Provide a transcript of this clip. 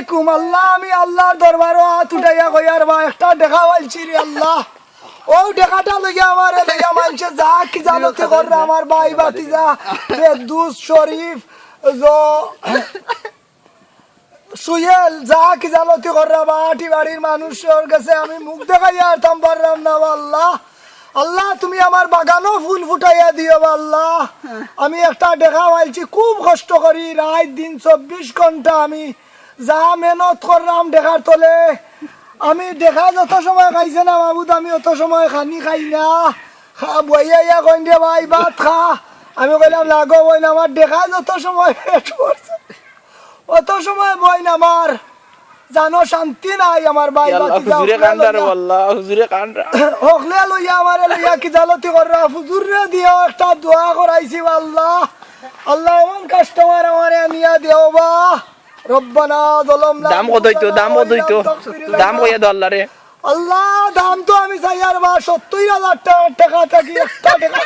আলাইকুম আল্লাহ আমি আল্লাহর দরবারে হাত উঠাইয়া কইয়ার বা একটা দেখা পাইছি রে আল্লাহ ও দেখাটা লইয়া আমার লইয়া মানছে যা কি জানতে করে আমার ভাই ভাতিজা ফেরদৌস শরীফ সুহেল যা কি জানতে করে বাটি বাড়ির মানুষের কাছে আমি মুখ দেখাইয়া আরতাম পারলাম না আল্লাহ আল্লাহ তুমি আমার বাগানও ফুল ফুটাইয়া দিও আল্লাহ আমি একটা দেখা পাইছি খুব কষ্ট করি রাত দিন 24 ঘন্টা আমি যা মেহনত করলাম দেখার তলে আমি দেখা যত সময় খাইছে না বাবুদ আমি অত সময় খানি খাই না বইয়া কইন রে ভাই ভাত খা আমি কইলাম লাগো বইন আমার দেখা যত সময় পেট পড়ছে অত সময় বইন আমার জানো শান্তি নাই আমার ভাই হুজুরে কান্দার আল্লাহ হুজুরে কান্দা হকলে লইয়া আমারে লইয়া কি জালতি কররা হুজুরে দিও একটা দোয়া করাইছি আল্লাহ আল্লাহ আমার কাস্টমার আমারে নিয়া দিও বা রব্বানা যালামনা দাম কত হইতো দাম কইয়া দাও আল্লাহ রে আল্লাহ দাম তো আমি চাই আর বা 70000 টাকা থাকি একটা টাকা